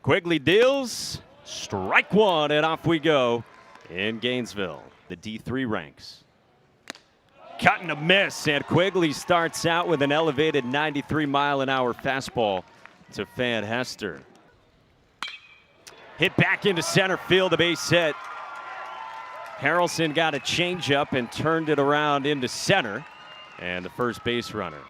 Quigley deals, strike one, and off we go in Gainesville. The D3 ranks. Cut and a miss, and Quigley starts out with an elevated 93-mile-an-hour fastball to Fan Hester. Hit back into center field, a base hit. Harrelson got a changeup and turned it around into center, and the first base runner.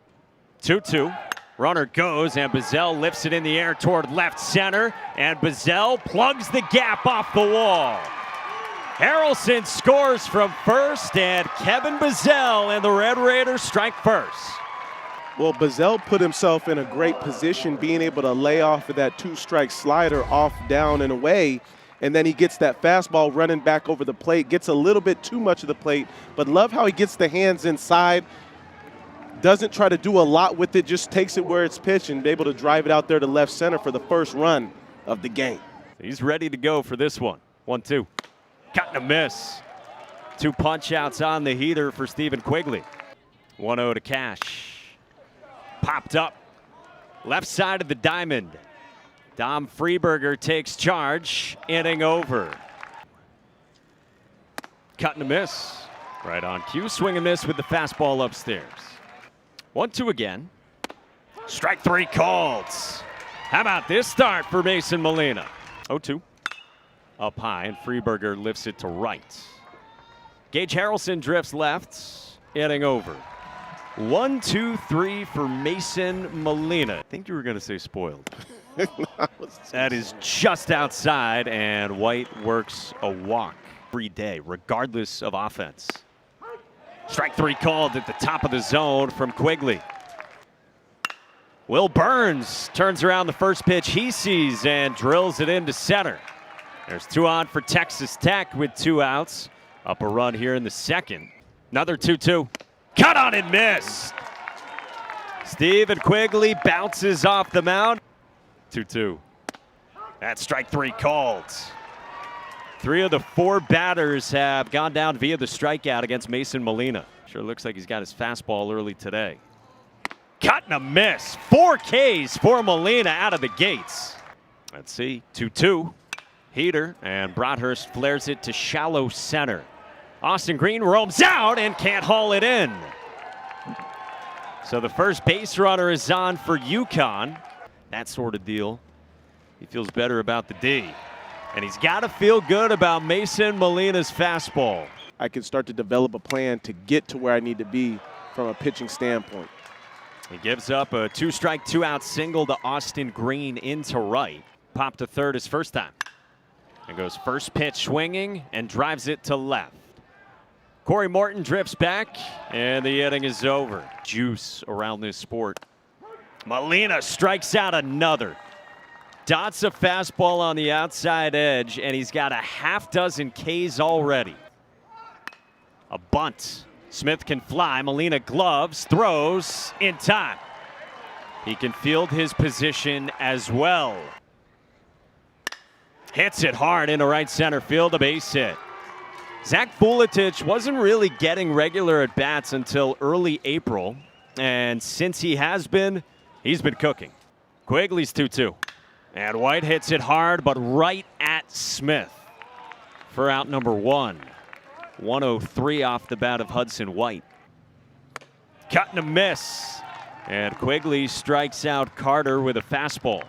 2-2. Runner goes, and Bazell lifts it in the air toward left center, and Bazell plugs the gap off the wall. Harrelson scores from first, and Kevin Bazell and the Red Raiders strike first. Well, Bazell put himself in a great position, being able to lay off of that two-strike slider off, down, and away, and then he gets that fastball running back over the plate, gets a little bit too much of the plate, but love how he gets the hands inside, doesn't try to do a lot with it, just takes it where it's pitched and be able to drive it out there to left center for the first run of the game. He's ready to go for this one. 1-2. Cut and a miss. 2 punch outs on the heater for Stephen Quigley. 1-0 to Cash. Popped up. Left side of the diamond. Dom Freeberger takes charge. Inning over. Cut and a miss. Right on cue. Swing and miss with the fastball upstairs. 1-2 again. Strike 3 called. How about this start for Mason Molina? 0-2. Up high, and Freeberger lifts it to right. Gage Harrelson drifts left. Inning over. 1-2-3 for Mason Molina. I think you were going to say spoiled. That is just outside, and White works a walk every day, regardless of offense. Strike 3 called at the top of the zone from Quigley. Will Burns turns around the first pitch he sees and drills it into center. There's 2 on for Texas Tech with 2 outs. Up a run here in the second. Another 2-2. Cut on and missed. Stephen Quigley bounces off the mound. 2-2. That's strike 3 called. 3 of the 4 batters have gone down via the strikeout against Mason Molina. Sure looks like he's got his fastball early today. Cut and a miss. 4 Ks for Molina out of the gates. Let's see. 2-2. Heater, and Broadhurst flares it to shallow center. Austin Green roams out and can't haul it in. So the first base runner is on for UConn. That sort of deal. He feels better about the D. And he's got to feel good about Mason Molina's fastball. I can start to develop a plan to get to where I need to be from a pitching standpoint. He gives up a 2-strike, 2-out single to Austin Green into right. Popped to third his first time. And goes first pitch swinging and drives it to left. Corey Morton drifts back, and the inning is over. Juice around this sport. Molina strikes out another. Dots a fastball on the outside edge, and he's got a half-dozen Ks already. A bunt. Smith can fly. Molina gloves, throws in time. He can field his position as well. Hits it hard into right center field, a base hit. Zach Buletich wasn't really getting regular at-bats until early April, and since he has been, he's been cooking. Quigley's 2-2. And White hits it hard, but right at Smith for out number 1. 103 off the bat of Hudson White. Cut and a miss. And Quigley strikes out Carter with a fastball.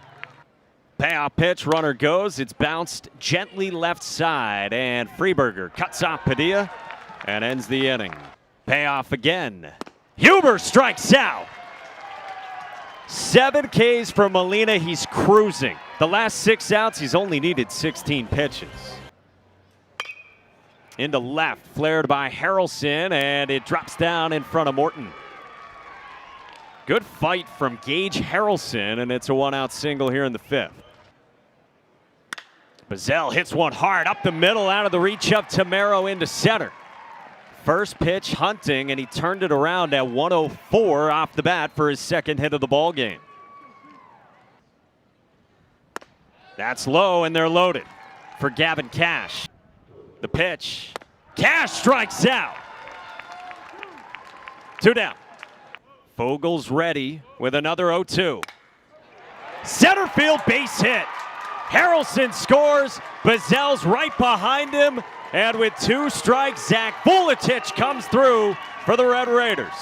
Payoff pitch, runner goes. It's bounced gently left side, and Freeberger cuts off Padilla and ends the inning. Payoff again. Huber strikes out. 7 Ks for Molina. He's cruising. The last 6 outs, he's only needed 16 pitches. Into left, flared by Harrelson, and it drops down in front of Morton. Good fight from Gage Harrelson, and it's a 1-out single here in the 5th. Bazell hits one hard up the middle, out of the reach of Tamero into center. First pitch hunting, and he turned it around at 104 off the bat for his second hit of the ball game. That's low, and they're loaded for Gavin Cash. The pitch. Cash strikes out. 2 down. Fogel's ready with another 0-2. Center field base hit. Harrelson scores. Bazell's right behind him. And with 2 strikes, Zach Vuletich comes through for the Red Raiders.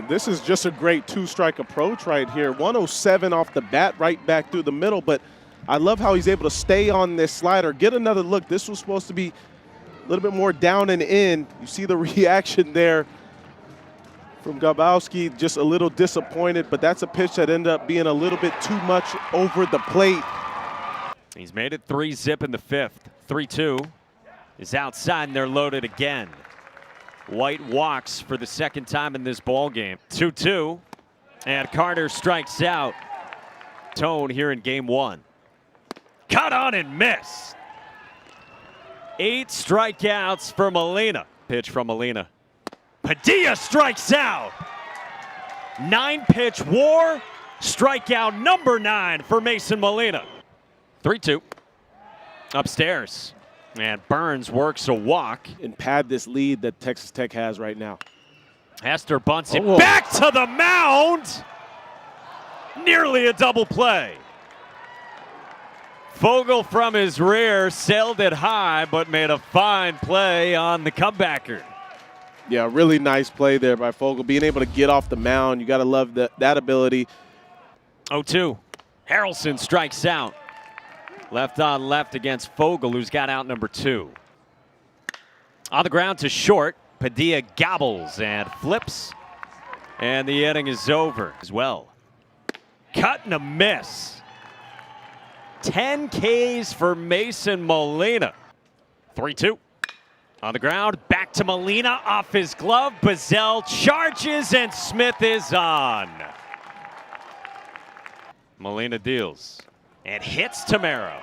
This is just a great 2-strike approach right here. 107 off the bat, right back through the middle. But I love how he's able to stay on this slider. Get another look. This was supposed to be a little bit more down and in. You see the reaction there from Gabowski, just a little disappointed, but that's a pitch that ended up being a little bit too much over the plate. He's made it 3-zip in the 5th. 3-2 is outside, and they're loaded again. White walks for the 2nd time in this ball game. 2-2, and Carter strikes out. Tone here in game 1. Cut on and missed. 8 strikeouts for Molina. Pitch from Molina. Padilla strikes out. 9-pitch war. Strikeout number 9 for Mason Molina. 3-2. Upstairs. And Burns works a walk. And pad this lead that Texas Tech has right now. Hester bunts it back to the mound. Nearly a double play. Fogel from his rear sailed it high, but made a fine play on the comebacker. Yeah, really nice play there by Fogel. Being able to get off the mound, you got to love that ability. 0-2. Harrelson strikes out. Left on left against Fogel, who's got out number 2. On the ground to short. Padilla gobbles and flips. And the inning is over as well. Cut and a miss. 10 Ks for Mason Molina. 3-2. On the ground, back to Molina, off his glove. Bazell charges, and Smith is on. Molina deals and hits Tamaro.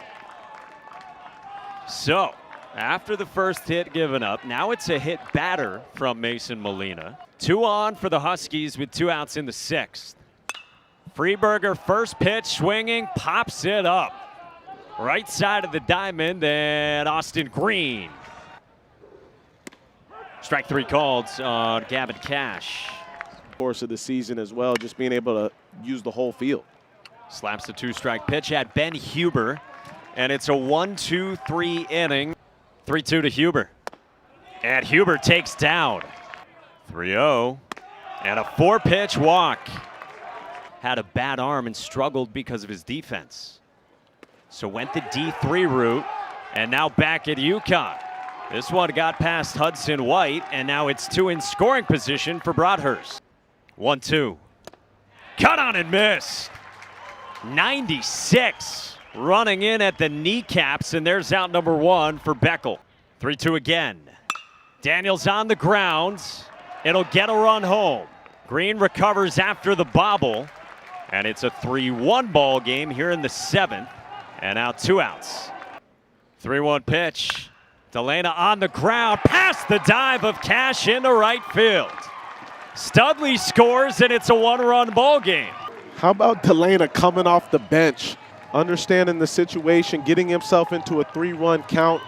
So, after the first hit given up, now it's a hit batter from Mason Molina. 2 on for the Huskies with 2 outs in the 6th. Freeberger, first pitch, swinging, pops it up. Right side of the diamond, and Austin Green. Strike 3 called on Gavin Cash. Course of the season as well, just being able to use the whole field. Slaps the 2-strike pitch at Ben Huber, and it's a 1-2-3 inning. 3-2 to Huber, and Huber takes down. 3-0, and a 4-pitch walk. Had a bad arm and struggled because of his defense. So went the D3 route, and now back at UConn. This one got past Hudson White, and now it's 2 in scoring position for Broadhurst. 1-2. Cut on and missed. 96 running in at the kneecaps, and there's out number 1 for Beckel. 3-2 again. Daniels on the ground. It'll get a run home. Green recovers after the bobble, and it's a 3-1 ball game here in the 7th. And now 2 outs. 3-1 pitch. Delana on the ground, past the dive of Cash into right field. Studley scores, and it's a 1-run ball game. How about Delana coming off the bench, understanding the situation, getting himself into a 3-run count,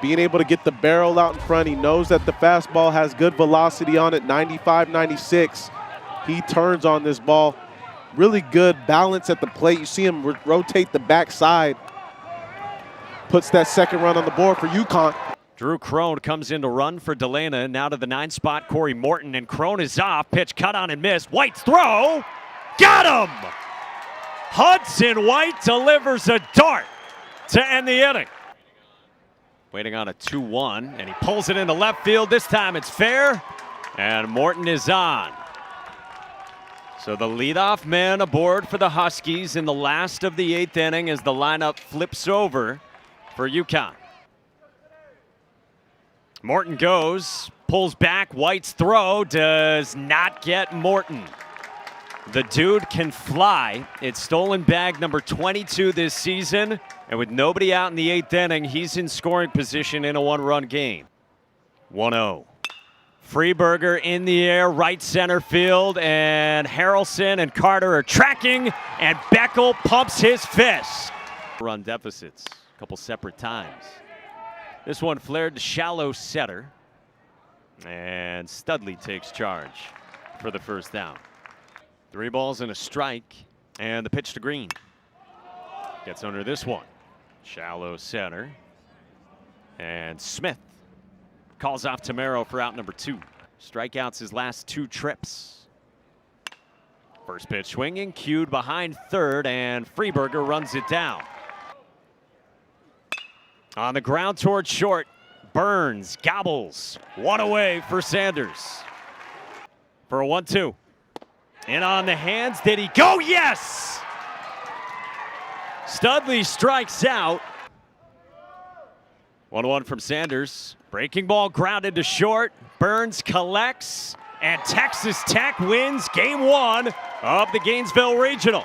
being able to get the barrel out in front. He knows that the fastball has good velocity on it, 95, 96. He turns on this ball. Really good balance at the plate. You see him rotate the backside. Puts that 2nd run on the board for UConn. Drew Crone comes in to run for Delana. Now to the 9 spot, Corey Morton, and Crone is off. Pitch cut on and missed. White's throw. Got him! Hudson White delivers a dart to end the inning. Waiting on a 2-1, and he pulls it into left field. This time it's fair, and Morton is on. So the leadoff man aboard for the Huskies in the last of the 8th inning as the lineup flips over for UConn. Morton goes, pulls back. White's throw does not get Morton. The dude can fly. It's stolen bag number 22 this season. And with nobody out in the 8th inning, he's in scoring position in a 1-run game. 1-0. Freeberger in the air, right center field, and Harrelson and Carter are tracking, and Beckel pumps his fist. Run deficits a couple separate times. This one flared to shallow center, and Studley takes charge for the first down. 3 balls and a strike, and the pitch to Green. Gets under this one. Shallow center. And Smith calls off Tamero for out number 2. Strikeouts his last 2 trips. First pitch swinging, cued behind third, and Freeberger runs it down. On the ground toward short, Burns gobbles. 1 away for Sanders. For a 1-2. And on the hands, did he go? Yes! Studley strikes out. 1-1 from Sanders. Breaking ball grounded to short. Burns collects, and Texas Tech wins game 1 of the Gainesville Regional.